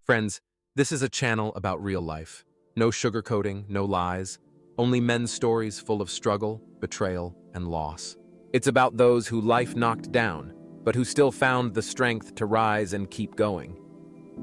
Friends, this is a channel about real life. No sugarcoating, no lies, only men's stories full of struggle, betrayal, and loss. It's about those who life knocked down, but who still found the strength to rise and keep going.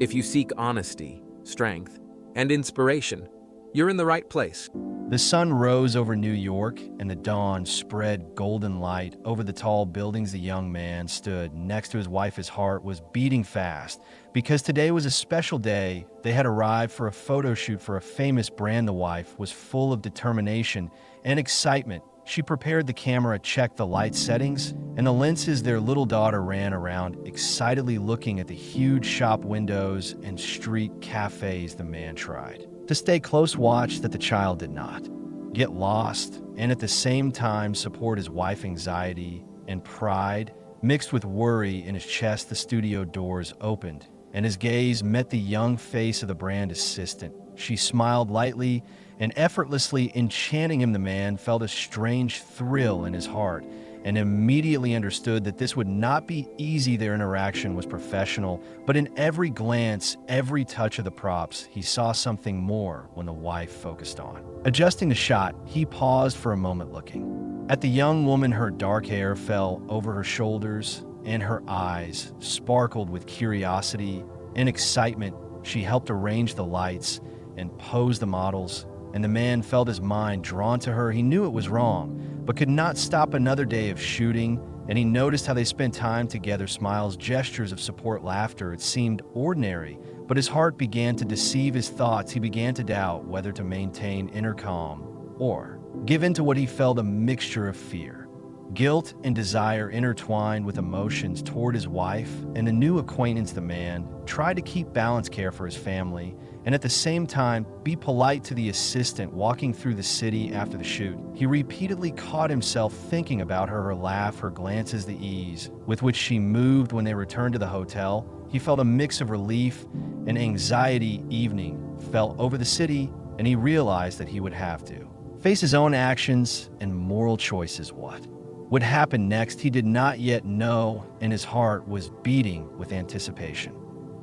If you seek honesty, strength, and inspiration, you're in the right place. The sun rose over New York, and the dawn spread golden light over the tall buildings. The young man stood next to his wife. His heart was beating fast because today was a special day. They had arrived for a photo shoot for a famous brand. The wife was full of determination and excitement. She prepared the camera, checked the light settings, and the lenses. Their little daughter ran around, excitedly looking at the huge shop windows and street cafes. The man tried to stay close watch that the child did not get lost, and at the same time support his wife's anxiety and pride mixed with worry in his chest. The studio doors opened, and his gaze met the young face of the brand assistant. She smiled lightly and effortlessly, enchanting him. The man felt a strange thrill in his heart and immediately understood that this would not be easy. Their interaction was professional, but in every glance, every touch of the props, he saw something more. When the wife focused on adjusting the shot, he paused for a moment, looking at the young woman. Her dark hair fell over her shoulders, and her eyes sparkled with curiosity and excitement. She helped arrange the lights and pose the models, and the man felt his mind drawn to her. He knew it was wrong, but could not stop another day of shooting, and he noticed how they spent time together. Smiles, gestures of support, laughter. It seemed ordinary, but his heart began to deceive his thoughts. He began to doubt whether to maintain inner calm or give in to what he felt, a mixture of fear, guilt, and desire intertwined with emotions toward his wife and the new acquaintance. The man tried to keep balance, care for his family, and at the same time be polite to the assistant. Walking through the city after the shoot, he repeatedly caught himself thinking about her laugh, her glances, the ease with which she moved. When they returned to the hotel, he felt a mix of relief and anxiety. Evening fell over the city, and he realized that he would have to face his own actions and moral choices. What would happen next, he did not yet know, and his heart was beating with anticipation.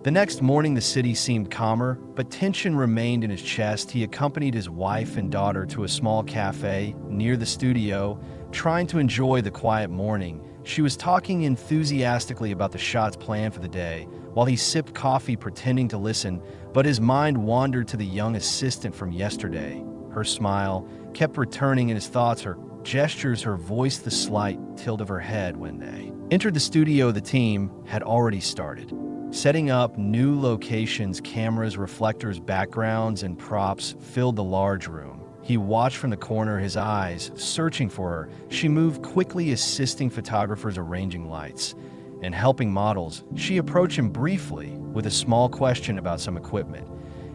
The next morning, the city seemed calmer, but tension remained in his chest. He accompanied his wife and daughter to a small cafe near the studio, trying to enjoy the quiet morning. She was talking enthusiastically about the shots planned for the day, while he sipped coffee, pretending to listen, but his mind wandered to the young assistant from yesterday. Her smile kept returning in his thoughts, her gestures, her voice, the slight tilt of her head. When they entered the studio, the team had already started setting up new locations. Cameras, reflectors, backgrounds, and props filled the large room. He watched from the corner, his eyes searching for her. She moved quickly, assisting photographers, arranging lights, and helping models. She approached him briefly with a small question about some equipment,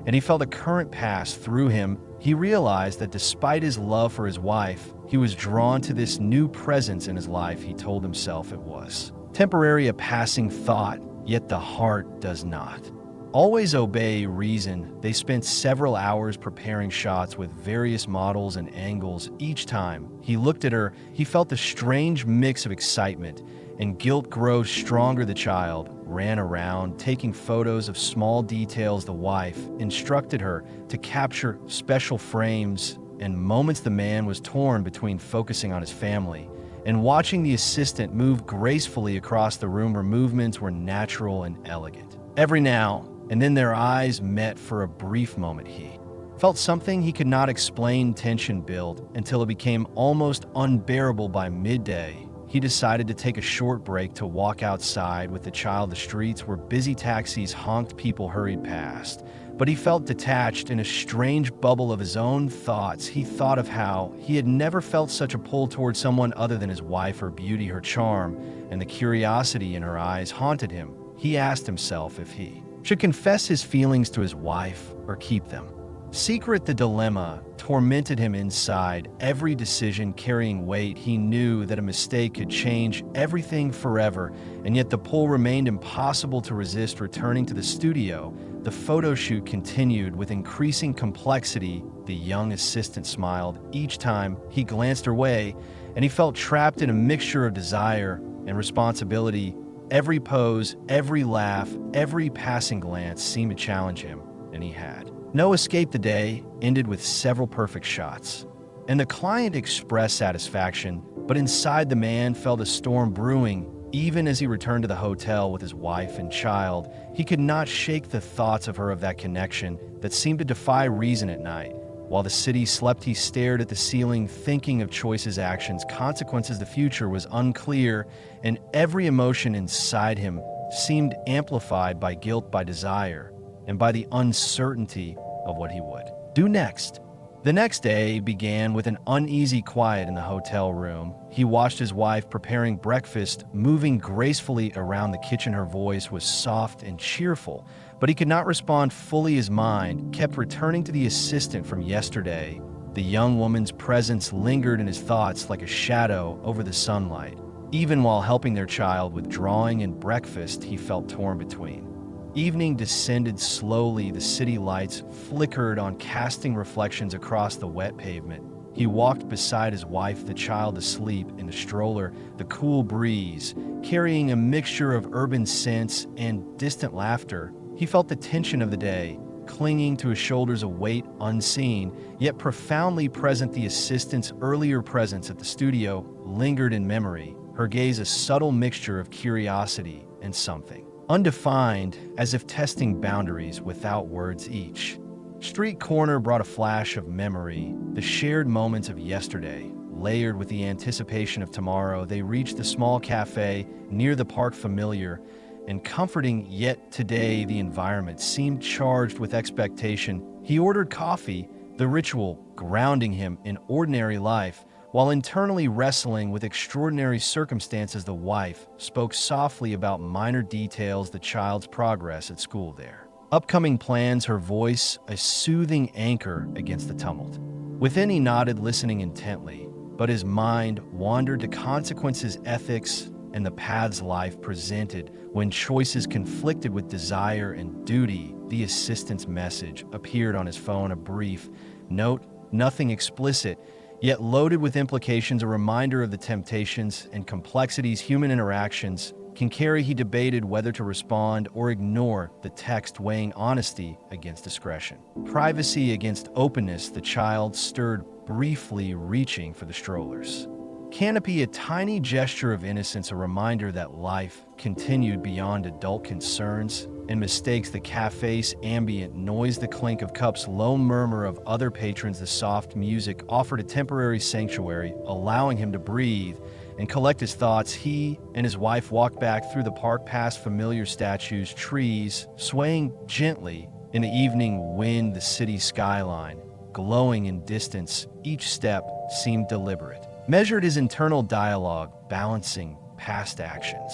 and he felt a current pass through him. He realized that despite his love for his wife, he was drawn to this new presence in his life. He told himself it was temporary, a passing thought, yet the heart does not always obey reason. They spent several hours preparing shots with various models and angles. Each time he looked at her, he felt a strange mix of excitement and guilt grow stronger. The child ran around, taking photos of small details. The wife instructed her to capture special frames and moments. The man was torn between focusing on his family and watching the assistant move gracefully across the room. Her movements were natural and elegant. Every now and then their eyes met for a brief moment. He felt something he could not explain. Tension built until it became almost unbearable. By midday, he decided to take a short break to walk outside with the child. The streets were busy, taxis honked, people hurried past, but he felt detached in a strange bubble of his own thoughts. He thought of how he had never felt such a pull towards someone other than his wife. Her beauty, her charm, and the curiosity in her eyes haunted him. He asked himself if he should confess his feelings to his wife or keep them secret. The dilemma tormented him inside, every decision carrying weight. He knew that a mistake could change everything forever, and yet the pull remained impossible to resist. Returning to the studio, the photo shoot continued with increasing complexity. The young assistant smiled each time he glanced her way, and he felt trapped in a mixture of desire and responsibility. Every pose, every laugh, every passing glance seemed to challenge him, and he had. No escape. The day ended with several perfect shots, and the client expressed satisfaction, but inside the man felt a storm brewing. Even as he returned to the hotel with his wife and child, he could not shake the thoughts of her, of that connection that seemed to defy reason at night. While the city slept, he stared at the ceiling, thinking of choices, actions, consequences. The future was unclear, and every emotion inside him seemed amplified by guilt, by desire, and by the uncertainty of what he would do next. The next day began with an uneasy quiet in the hotel room. He watched his wife preparing breakfast, moving gracefully around the kitchen. Her voice was soft and cheerful, but he could not respond fully. His mind kept returning to the assistant from yesterday. The young woman's presence lingered in his thoughts like a shadow over the sunlight. Even while helping their child with drawing and breakfast, he felt torn between. Evening descended slowly. The city lights flickered on, casting reflections across the wet pavement. He walked beside his wife, the child asleep in the stroller, the cool breeze carrying a mixture of urban scents and distant laughter. He felt the tension of the day clinging to his shoulders, a weight unseen, yet profoundly present. The assistant's earlier presence at the studio lingered in memory, her gaze a subtle mixture of curiosity and something undefined, as if testing boundaries without words. Each street corner brought a flash of memory, the shared moments of yesterday, layered with the anticipation of tomorrow. They reached the small cafe near the park, familiar and comforting, yet today the environment seemed charged with expectation. He ordered coffee, the ritual grounding him in ordinary life, while internally wrestling with extraordinary circumstances. The wife spoke softly about minor details, the child's progress at school, their upcoming plans, her voice a soothing anchor against the tumult. Within, he nodded, listening intently, but his mind wandered to consequences, ethics, and the paths life presented when choices conflicted with desire and duty. The assistant's message appeared on his phone, a brief note, nothing explicit, yet loaded with implications, a reminder of the temptations and complexities human interactions can carry. He debated whether to respond or ignore the text, weighing honesty against discretion, privacy against openness. The child stirred briefly, reaching for the stroller's canopy, a tiny gesture of innocence, a reminder that life continued beyond adult concerns and mistakes. The cafe's ambient noise, the clink of cups, low murmur of other patrons, the soft music offered a temporary sanctuary, allowing him to breathe and collect his thoughts. He and his wife walked back through the park, past familiar statues, trees swaying gently in the evening wind, the city skyline glowing in distance. Each step seemed deliberate, measured. His internal dialogue balancing past actions,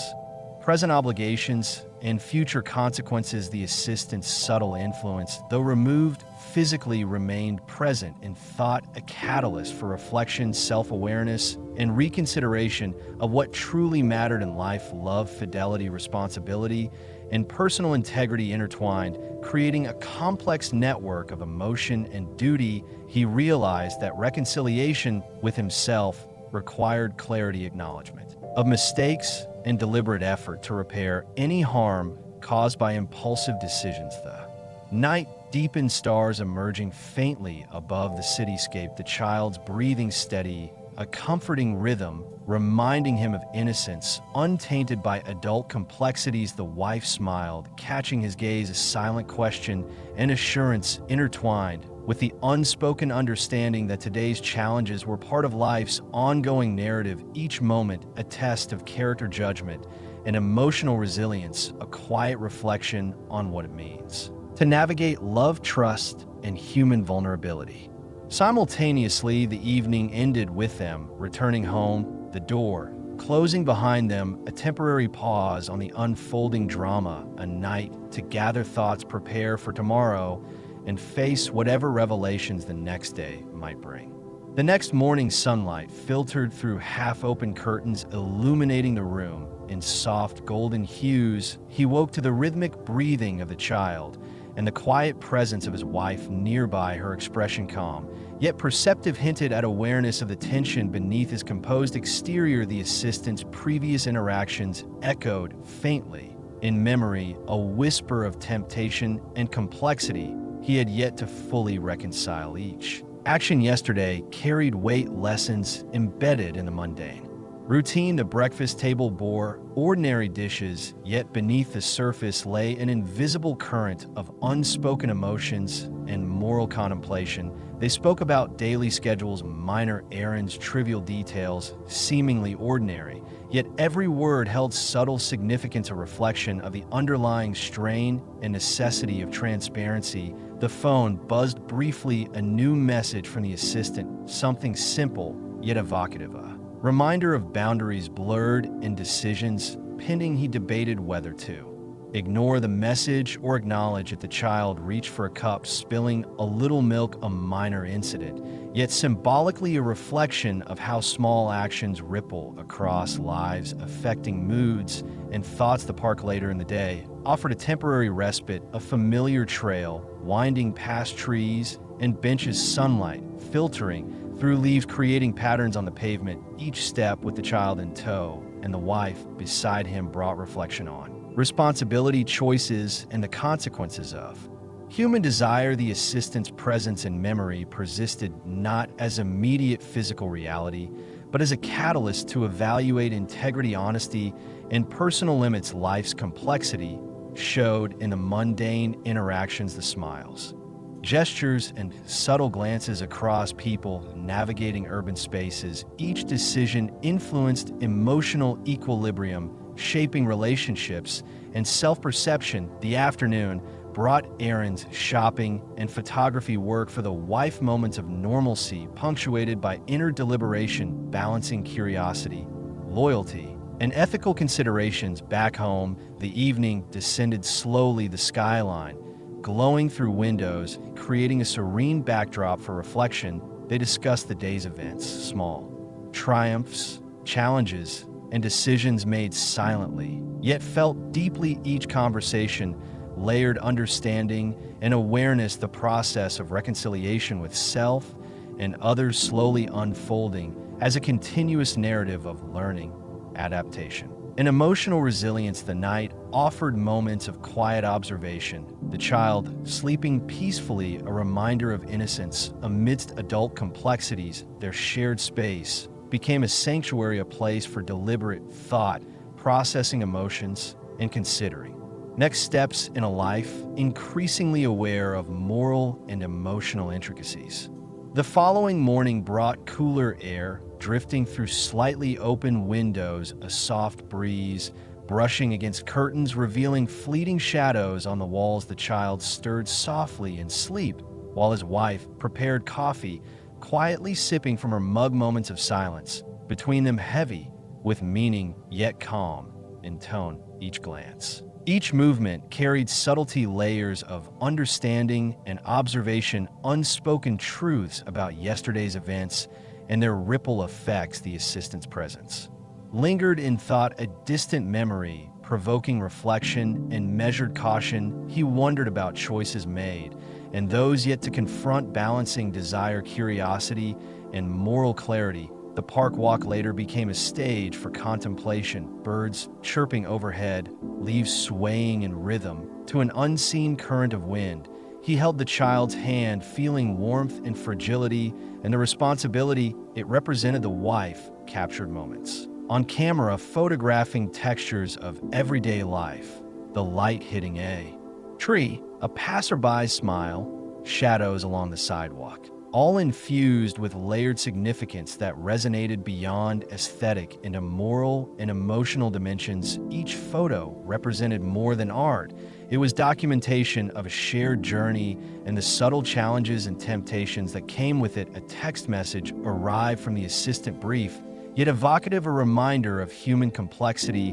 present obligations, and future consequences. The assistant's subtle influence, though removed physically, remained present in thought, a catalyst for reflection, self-awareness, and reconsideration of what truly mattered in life. Love, fidelity, responsibility, and personal integrity intertwined, creating a complex network of emotion and duty. He realized that reconciliation with himself required clarity, acknowledgement of mistakes, and deliberate effort to repair any harm caused by impulsive decisions. The night deepened, stars emerging faintly above the cityscape, the child's breathing steady, a comforting rhythm reminding him of innocence, untainted by adult complexities. The wife smiled, catching his gaze, a silent question and assurance intertwined with the unspoken understanding that today's challenges were part of life's ongoing narrative, each moment a test of character, judgment, and emotional resilience, a quiet reflection on what it means to navigate love, trust, and human vulnerability. Simultaneously, the evening ended with them returning home, the door closing behind them, a temporary pause on the unfolding drama, a night to gather thoughts, prepare for tomorrow, and face whatever revelations the next day might bring. The next morning, sunlight filtered through half-open curtains, illuminating the room in soft golden hues. He woke to the rhythmic breathing of the child and the quiet presence of his wife nearby, her expression calm, yet perceptive, hinted at awareness of the tension beneath his composed exterior. The assistant's previous interactions echoed faintly in memory, a whisper of temptation and complexity he had yet to fully reconcile. Each action yesterday carried weight, lessons embedded in the mundane. Routine, the breakfast table bore ordinary dishes, yet beneath the surface lay an invisible current of unspoken emotions and moral contemplation. They spoke about daily schedules, minor errands, trivial details, seemingly ordinary, yet every word held subtle significance, a reflection of the underlying strain and necessity of transparency. The phone buzzed briefly, a new message from the assistant, something simple yet evocative. Reminder of boundaries blurred and decisions pending. He debated whether to ignore the message or acknowledge it. The child reached for a cup, spilling a little milk, a minor incident, yet symbolically a reflection of how small actions ripple across lives, affecting moods and thoughts. The park later in the day offered a temporary respite, a familiar trail winding past trees and benches, sunlight filtering through leaves, creating patterns on the pavement. Each step with the child in tow and the wife beside him brought reflection on responsibility, choices, and the consequences of human desire. The assistant's presence and memory persisted not as immediate physical reality, but as a catalyst to evaluate integrity, honesty, and personal limits. Life's complexity showed in the mundane interactions, the smiles, gestures, and subtle glances across people navigating urban spaces. Each decision influenced emotional equilibrium, shaping relationships and self-perception. The afternoon brought errands, shopping, and photography work for the wife, moments of normalcy punctuated by inner deliberation, balancing curiosity, loyalty, and ethical considerations. Back home, the evening descended slowly, the skyline glowing through windows, creating a serene backdrop for reflection. They discussed the day's events, small triumphs, challenges, and decisions made silently, yet felt deeply. Each conversation layered understanding and awareness, the process of reconciliation with self and others slowly unfolding as a continuous narrative of learning, adaptation, and emotional resilience. The night offered moments of quiet observation, the child sleeping peacefully, a reminder of innocence amidst adult complexities. Their shared space became a sanctuary, a place for deliberate thought, processing emotions, and considering next steps in a life increasingly aware of moral and emotional intricacies. The following morning brought cooler air drifting through slightly open windows, a soft breeze brushing against curtains, revealing fleeting shadows on the walls. The child stirred softly in sleep while his wife prepared coffee, quietly sipping from her mug. Moments of silence between them, heavy with meaning yet calm in tone. Each glance, each movement carried subtlety, layers of understanding and observation, unspoken truths about yesterday's events and their ripple effects. The assistant's presence lingered in thought, a distant memory, provoking reflection and measured caution. He wondered about choices made and those yet to confront, balancing desire, curiosity, and moral clarity. The park walk later became a stage for contemplation, birds chirping overhead, leaves swaying in rhythm to an unseen current of wind. He held the child's hand, feeling warmth and fragility, and the responsibility it represented. The wife captured moments on camera, photographing textures of everyday life, the light hitting a tree, a passerby's smile, shadows along the sidewalk, all infused with layered significance that resonated beyond aesthetic into moral and emotional dimensions. Each photo represented more than art. It was documentation of a shared journey and the subtle challenges and temptations that came with it. A text message arrived from the assistant, brief yet evocative, a reminder of human complexity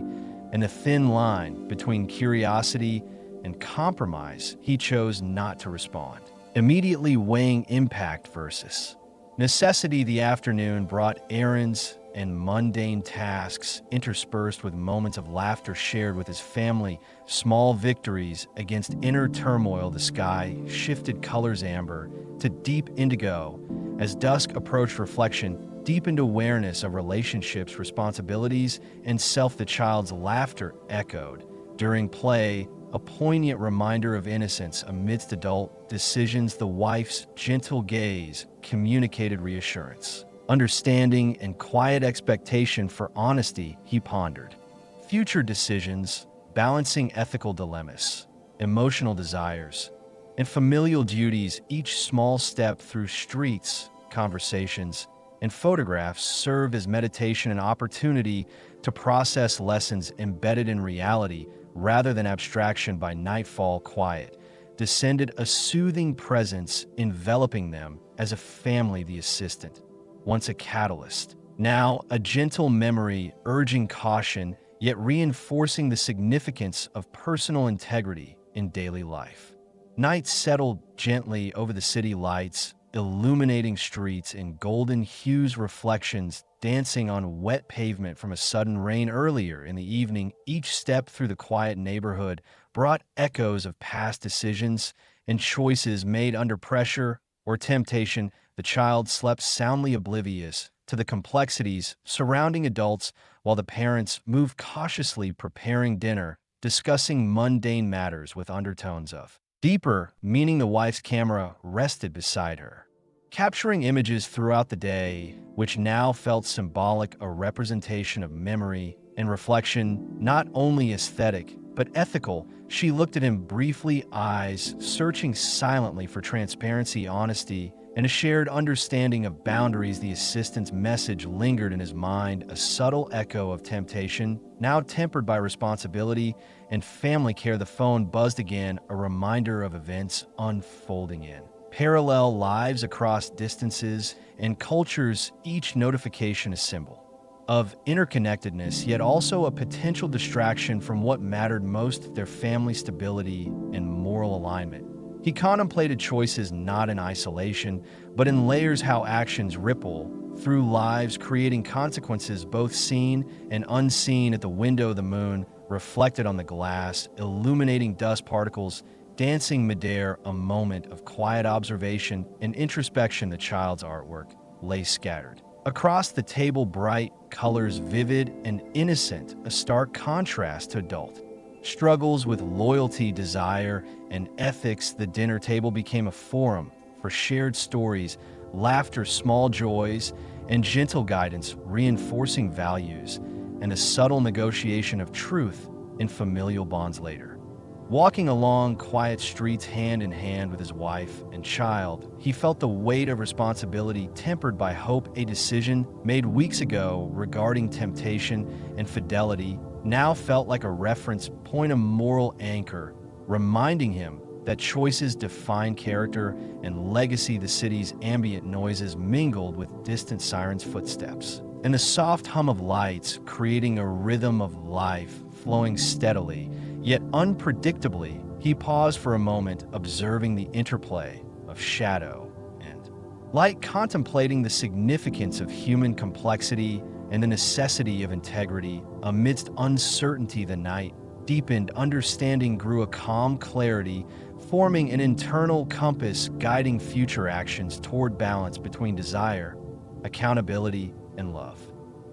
and the thin line between curiosity and compromise. He chose not to respond, immediately weighing impact versus necessity. The afternoon brought errands and mundane tasks interspersed with moments of laughter shared with his family, small victories against inner turmoil. The sky shifted colors amber to deep indigo as dusk approached. Reflection deepened awareness of relationships, responsibilities, and self. The child's laughter echoed during play, a poignant reminder of innocence amidst adult decisions. The wife's gentle gaze communicated reassurance, understanding, and quiet expectation for honesty. He pondered future decisions, balancing ethical dilemmas, emotional desires, and familial duties. Each small step through streets, conversations, and photographs served as meditation, and opportunity to process lessons embedded in reality rather than abstraction. By nightfall, quiet descended, a soothing presence enveloping them as a family. The assistant, once a catalyst, now a gentle memory, urging caution, yet reinforcing the significance of personal integrity in daily life. Night settled gently over the city, lights illuminating streets in golden hues, reflections dancing on wet pavement from a sudden rain earlier in the evening. Each step through the quiet neighborhood brought echoes of past decisions and choices made under pressure or temptation. The child slept soundly, oblivious to the complexities surrounding adults, while the parents moved cautiously, preparing dinner, discussing mundane matters with undertones of deeper meaning. The wife's camera rested beside her, capturing images throughout the day, which now felt symbolic, a representation of memory and reflection, not only aesthetic, but ethical. She looked at him briefly, eyes searching silently for transparency, honesty, and a shared understanding of boundaries. The assistant's message lingered in his mind, a subtle echo of temptation, now tempered by responsibility and family care. The phone buzzed again, a reminder of events unfolding in parallel lives across distances and cultures, each notification a symbol of interconnectedness, yet also a potential distraction from what mattered most: their family stability and moral alignment. He contemplated choices not in isolation, but in layers, how actions ripple through lives, creating consequences both seen and unseen. At the window, the moon reflected on the glass, illuminating dust particles dancing midair, a moment of quiet observation and introspection. The child's artwork lay scattered across the table, bright colors, vivid and innocent, a stark contrast to adult struggles with loyalty, desire, and ethics. The dinner table became a forum for shared stories, laughter, small joys, and gentle guidance, reinforcing values and the subtle negotiation of truth in familial bonds. Later, walking along quiet streets hand in hand with his wife and child, he felt the weight of responsibility tempered by hope. A decision made weeks ago regarding temptation and fidelity now felt like a reference point, a moral anchor, reminding him that choices define character and legacy. The city's ambient noises mingled with distant sirens' footsteps, and the soft hum of lights creating a rhythm of life flowing steadily, yet unpredictably. He paused for a moment, observing the interplay of shadow and light, contemplating the significance of human complexity and the necessity of integrity amidst uncertainty. The night deepened, understanding grew, a calm clarity, forming an internal compass guiding future actions toward balance between desire, accountability, and love.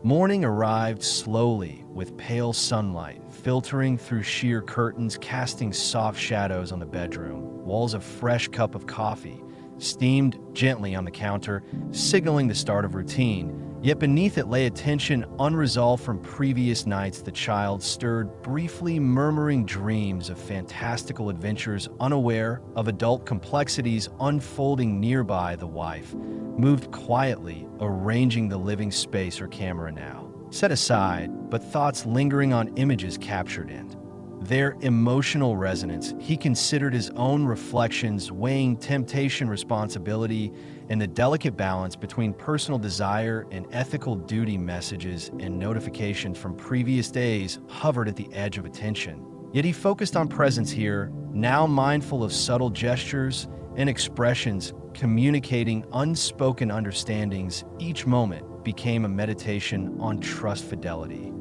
Morning arrived slowly, with pale sunlight filtering through sheer curtains, casting soft shadows on the bedroom walls. A fresh cup of coffee steamed gently on the counter, signaling the start of routine. Yet beneath it lay a tension unresolved from previous nights. The child stirred briefly, murmuring dreams of fantastical adventures, unaware of adult complexities unfolding nearby. The wife moved quietly, arranging the living space, her camera now set aside, but thoughts lingering on images captured in their emotional resonance. He considered his own reflections, weighing temptation, responsibility, and the delicate balance between personal desire and ethical duty. Messages and notifications from previous days hovered at the edge of attention. Yet he focused on presence here, now mindful of subtle gestures and expressions, communicating unspoken understandings. Each moment became a meditation on trust, fidelity,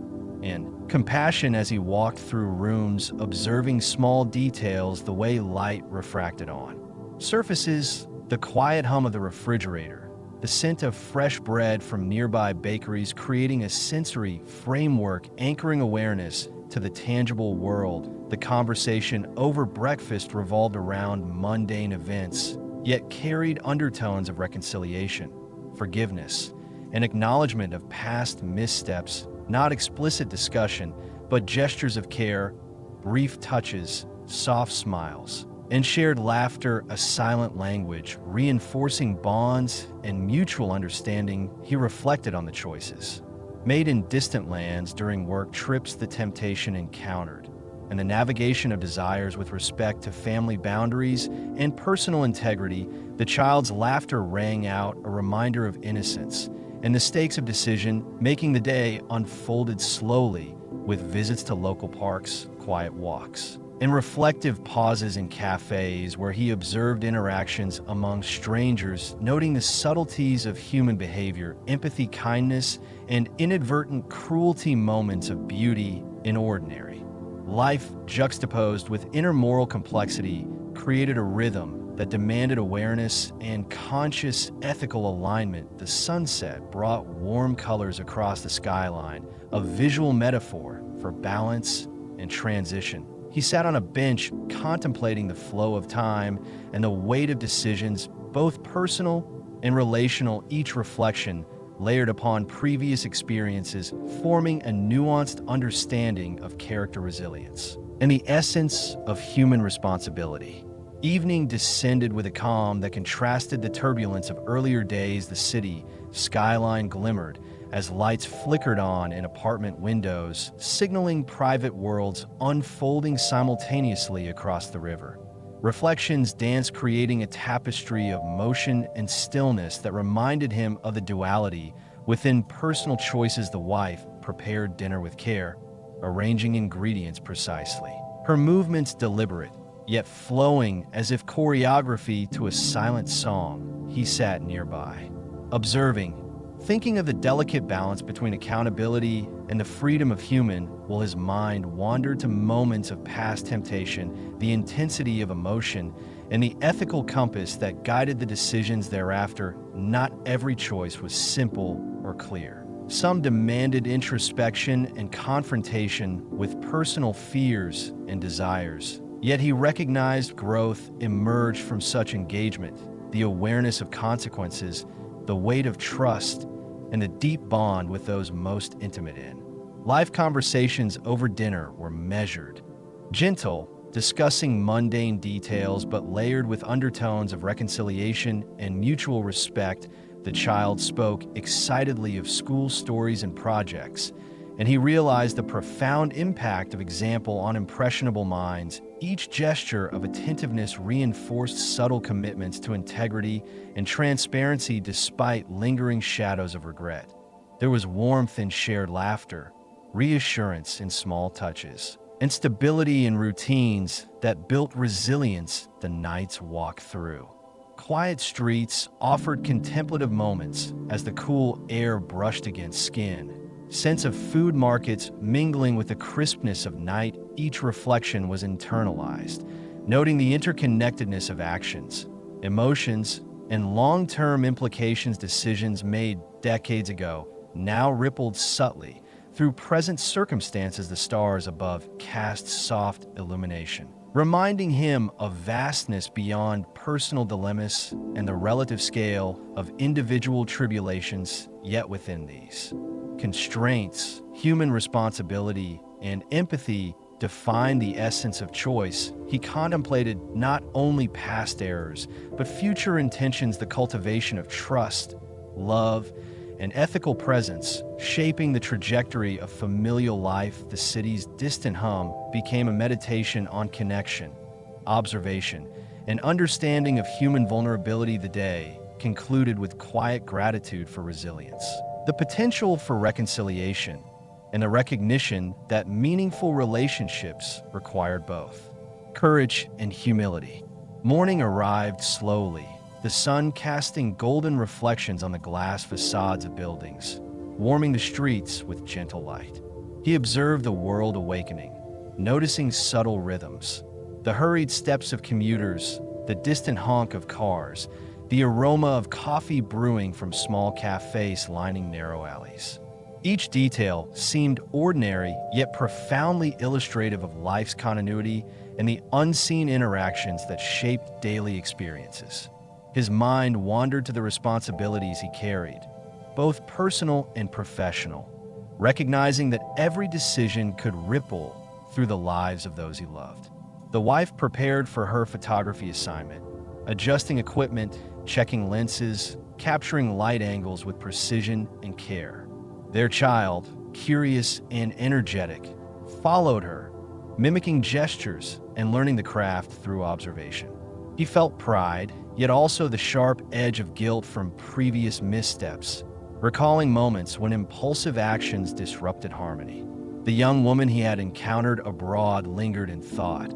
and compassion as he walked through rooms, observing small details the way light refracted on surfaces, the quiet hum of the refrigerator, the scent of fresh bread from nearby bakeries, creating a sensory framework anchoring awareness to the tangible world. The conversation over breakfast revolved around mundane events, yet carried undertones of reconciliation, forgiveness, and acknowledgement of past missteps, not explicit discussion, but gestures of care, brief touches, soft smiles, and shared laughter, a silent language, reinforcing bonds and mutual understanding. He reflected on the choices made in distant lands during work trips, the temptation encountered, and the navigation of desires with respect to family boundaries and personal integrity. The child's laughter rang out, a reminder of innocence, and the stakes of decision making. The day unfolded slowly, with visits to local parks, quiet walks, and reflective pauses in cafes where he observed interactions among strangers, noting the subtleties of human behavior, empathy, kindness, and inadvertent cruelty, moments of beauty in ordinary life juxtaposed with inner moral complexity created a rhythm that demanded awareness and conscious ethical alignment. The sunset brought warm colors across the skyline, a visual metaphor for balance and transition. He sat on a bench contemplating the flow of time and the weight of decisions, both personal and relational, each reflection layered upon previous experiences, forming a nuanced understanding of character, resilience, and the essence of human responsibility. Evening descended with a calm that contrasted the turbulence of earlier days. The city skyline glimmered as lights flickered on in apartment windows, signaling private worlds unfolding simultaneously across the river. Reflections danced, creating a tapestry of motion and stillness that reminded him of the duality within personal choices. The wife prepared dinner with care, arranging ingredients precisely, her movements deliberate, yet flowing as if choreography to a silent song. He sat nearby, observing, thinking of the delicate balance between accountability and the freedom of human, while his mind wandered to moments of past temptation, the intensity of emotion, and the ethical compass that guided the decisions thereafter. Not every choice was simple or clear. Some demanded introspection and confrontation with personal fears and desires. Yet he recognized growth emerged from such engagement, the awareness of consequences, the weight of trust, and the deep bond with those most intimate in life. Conversations over dinner were measured, gentle, discussing mundane details but layered with undertones of reconciliation and mutual respect. The child spoke excitedly of school stories and projects, and he realized the profound impact of example on impressionable minds. Each gesture of attentiveness reinforced subtle commitments to integrity and transparency despite lingering shadows of regret. There was warmth in shared laughter, reassurance in small touches, and stability in routines that built resilience. The night's walk through quiet streets offered contemplative moments as the cool air brushed against skin. Sense of food markets mingling with the crispness of night. Each reflection was internalized, noting the interconnectedness of actions, emotions, and long-term implications. Decisions made decades ago now rippled subtly through present circumstances. The stars above cast soft illumination, reminding him of vastness beyond personal dilemmas and the relative scale of individual tribulations. Yet within these constraints, human responsibility and empathy define the essence of choice. He contemplated not only past errors, but future intentions, the cultivation of trust, love, and ethical presence, shaping the trajectory of familial life. The city's distant hum became a meditation on connection, observation, and understanding of human vulnerability. The day concluded with quiet gratitude for resilience, the potential for reconciliation, and the recognition that meaningful relationships required both courage and humility. Morning arrived slowly, the sun casting golden reflections on the glass facades of buildings, warming the streets with gentle light. He observed the world awakening, noticing subtle rhythms, the hurried steps of commuters, the distant honk of cars, the aroma of coffee brewing from small cafes lining narrow alleys. Each detail seemed ordinary yet profoundly illustrative of life's continuity and the unseen interactions that shaped daily experiences. His mind wandered to the responsibilities he carried, both personal and professional, recognizing that every decision could ripple through the lives of those he loved. The wife prepared for her photography assignment, adjusting equipment, checking lenses, capturing light angles with precision and care. Their child, curious and energetic, followed her, mimicking gestures and learning the craft through observation. He felt pride, yet also the sharp edge of guilt from previous missteps, recalling moments when impulsive actions disrupted harmony. The young woman he had encountered abroad lingered in thought,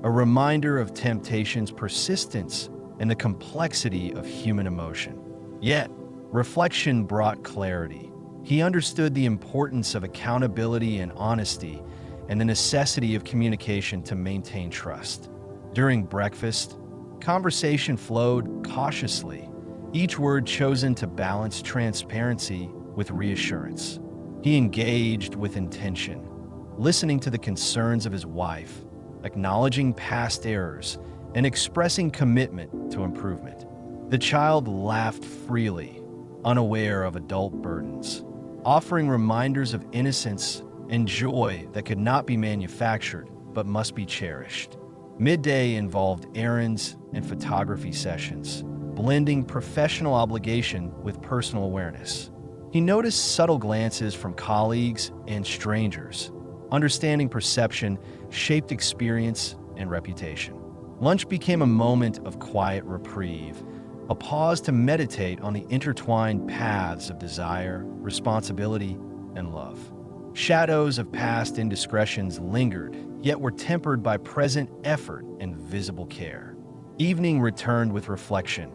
a reminder of temptation's persistence and the complexity of human emotion. Yet, reflection brought clarity. He understood the importance of accountability and honesty and the necessity of communication to maintain trust. During breakfast, conversation flowed cautiously, each word chosen to balance transparency with reassurance. He engaged with intention, listening to the concerns of his wife, acknowledging past errors, and expressing commitment to improvement. The child laughed freely, unaware of adult burdens, offering reminders of innocence and joy that could not be manufactured but must be cherished. Midday involved errands and photography sessions, blending professional obligation with personal awareness. He noticed subtle glances from colleagues and strangers. Understanding perception shaped experience and reputation. Lunch became a moment of quiet reprieve, a pause to meditate on the intertwined paths of desire, responsibility, and love. Shadows of past indiscretions lingered, yet were tempered by present effort and visible care. Evening returned with reflection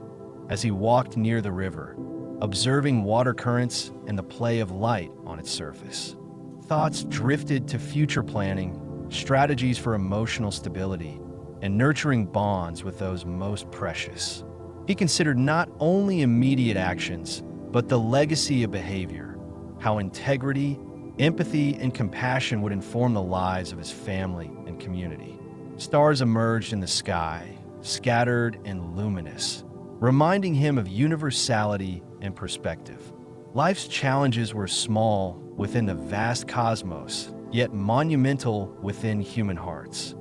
as he walked near the river, observing water currents and the play of light on its surface. Thoughts drifted to future planning, strategies for emotional stability, and nurturing bonds with those most precious. He considered not only immediate actions, but the legacy of behavior, how integrity, empathy, and compassion would inform the lives of his family and community. Stars emerged in the sky, scattered and luminous, reminding him of universality and perspective. Life's challenges were small within the vast cosmos, yet monumental within human hearts,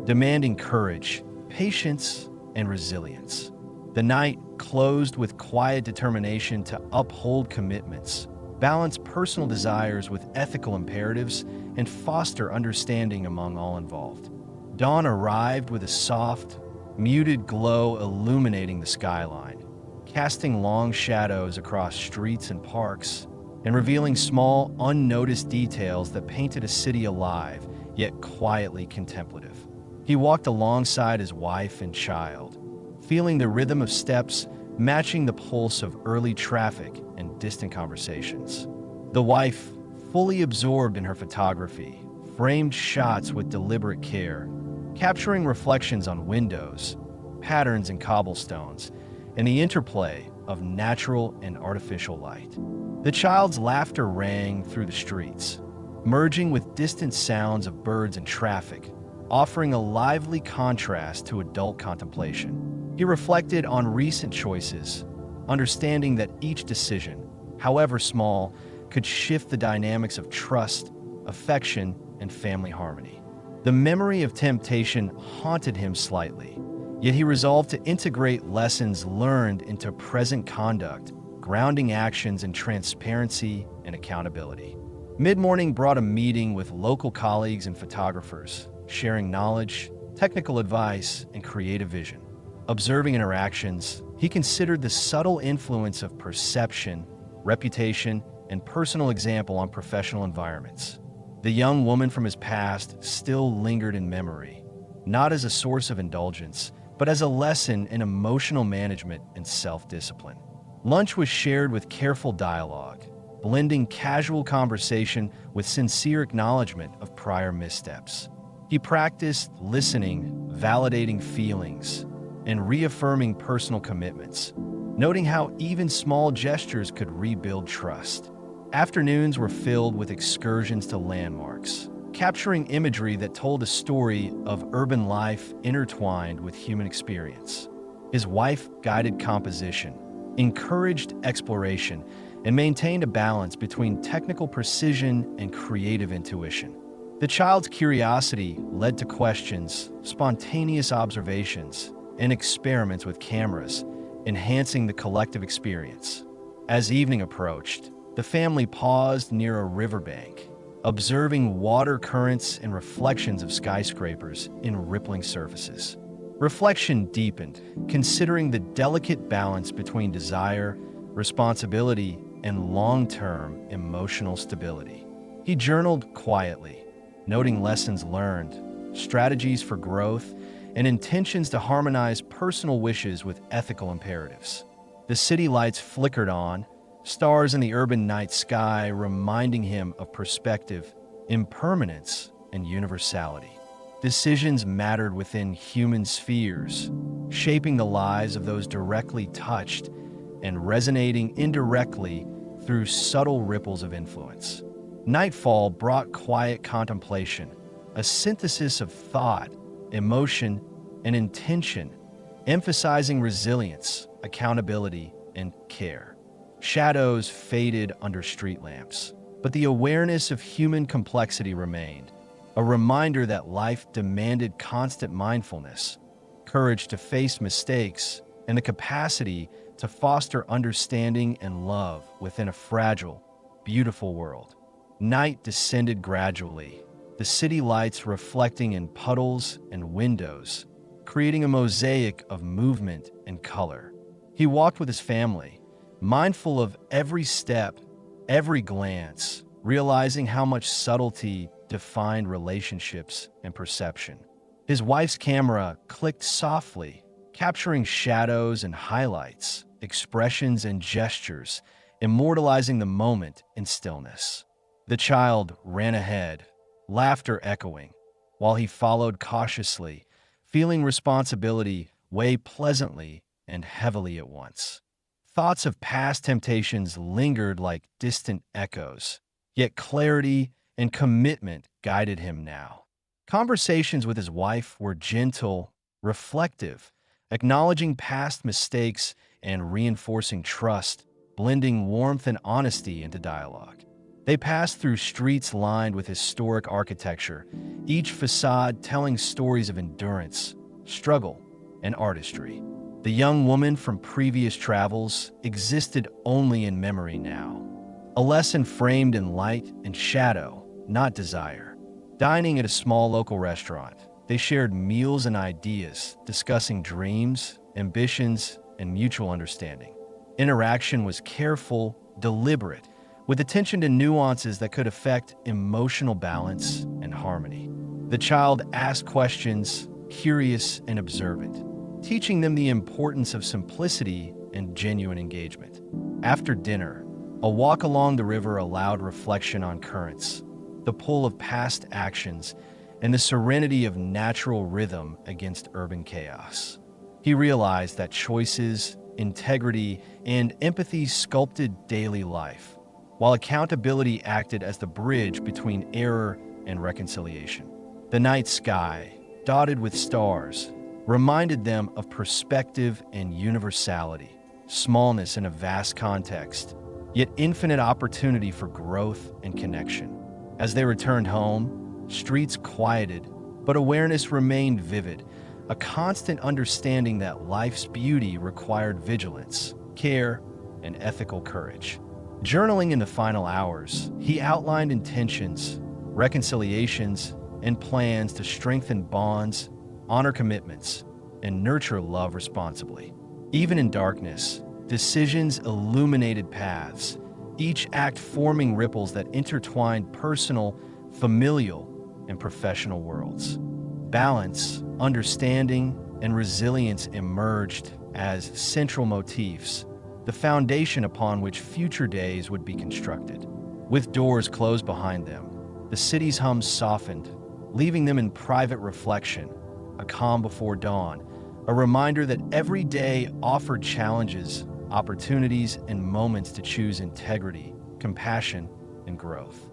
demanding courage, patience, and resilience. The night closed with quiet determination to uphold commitments, balance personal desires with ethical imperatives, and foster understanding among all involved. Dawn arrived with a soft, muted glow illuminating the skyline, casting long shadows across streets and parks, and revealing small, unnoticed details that painted a city alive, yet quietly contemplative. He walked alongside his wife and child, feeling the rhythm of steps matching the pulse of early traffic and distant conversations. The wife, fully absorbed in her photography, framed shots with deliberate care, capturing reflections on windows, patterns in cobblestones, and the interplay of natural and artificial light. The child's laughter rang through the streets, merging with distant sounds of birds and traffic, offering a lively contrast to adult contemplation. He reflected on recent choices, understanding that each decision, however small, could shift the dynamics of trust, affection, and family harmony. The memory of temptation haunted him slightly, yet he resolved to integrate lessons learned into present conduct, grounding actions in transparency and accountability. Mid-morning brought a meeting with local colleagues and photographers, sharing knowledge, technical advice, and creative vision. Observing interactions, he considered the subtle influence of perception, reputation, and personal example on professional environments. The young woman from his past still lingered in memory, not as a source of indulgence, but as a lesson in emotional management and self-discipline. Lunch was shared with careful dialogue, blending casual conversation with sincere acknowledgement of prior missteps. He practiced listening, validating feelings, and reaffirming personal commitments, noting how even small gestures could rebuild trust. Afternoons were filled with excursions to landmarks, capturing imagery that told a story of urban life intertwined with human experience. His wife guided composition, encouraged exploration, and maintained a balance between technical precision and creative intuition. The child's curiosity led to questions, spontaneous observations, and experiments with cameras, enhancing the collective experience. As evening approached, the family paused near a riverbank, observing water currents and reflections of skyscrapers in rippling surfaces. Reflection deepened, considering the delicate balance between desire, responsibility, and long-term emotional stability. He journaled quietly, noting lessons learned, strategies for growth, and intentions to harmonize personal wishes with ethical imperatives. The city lights flickered on, stars in the urban night sky reminding him of perspective, impermanence, and universality. Decisions mattered within human spheres, shaping the lives of those directly touched and resonating indirectly through subtle ripples of influence. Nightfall brought quiet contemplation, a synthesis of thought, emotion, and intention, emphasizing resilience, accountability, and care. Shadows faded under street lamps, but the awareness of human complexity remained, a reminder that life demanded constant mindfulness, courage to face mistakes, and the capacity to foster understanding and love within a fragile, beautiful world. Night descended gradually, the city lights reflecting in puddles and windows, creating a mosaic of movement and color. He walked with his family, mindful of every step, every glance, realizing how much subtlety defined relationships and perception. His wife's camera clicked softly, capturing shadows and highlights, expressions and gestures, immortalizing the moment in stillness. The child ran ahead, laughter echoing, while he followed cautiously, feeling responsibility weigh pleasantly and heavily at once. Thoughts of past temptations lingered like distant echoes, yet clarity and commitment guided him now. Conversations with his wife were gentle, reflective, acknowledging past mistakes and reinforcing trust, blending warmth and honesty into dialogue. They passed through streets lined with historic architecture, each facade telling stories of endurance, struggle, and artistry. The young woman from previous travels existed only in memory now, a lesson framed in light and shadow, not desire. Dining at a small local restaurant, they shared meals and ideas, discussing dreams, ambitions, and mutual understanding. Interaction was careful, deliberate, with attention to nuances that could affect emotional balance and harmony. The child asked questions, curious and observant, teaching them the importance of simplicity and genuine engagement. After dinner, a walk along the river allowed reflection on currents, the pull of past actions, and the serenity of natural rhythm against urban chaos. He realized that choices, integrity, and empathy sculpted daily life, while accountability acted as the bridge between error and reconciliation. The night sky, dotted with stars, reminded them of perspective and universality, smallness in a vast context, yet infinite opportunity for growth and connection. As they returned home, streets quieted, but awareness remained vivid, a constant understanding that life's beauty required vigilance, care, and ethical courage. Journaling in the final hours, he outlined intentions, reconciliations, and plans to strengthen bonds, honor commitments, and nurture love responsibly. Even in darkness, decisions illuminated paths, each act forming ripples that intertwined personal, familial, and professional worlds. Balance, understanding, and resilience emerged as central motifs, the foundation upon which future days would be constructed. With doors closed behind them, the city's hum softened, leaving them in private reflection, a calm before dawn, a reminder that every day offered challenges, opportunities, and moments to choose integrity, compassion, and growth.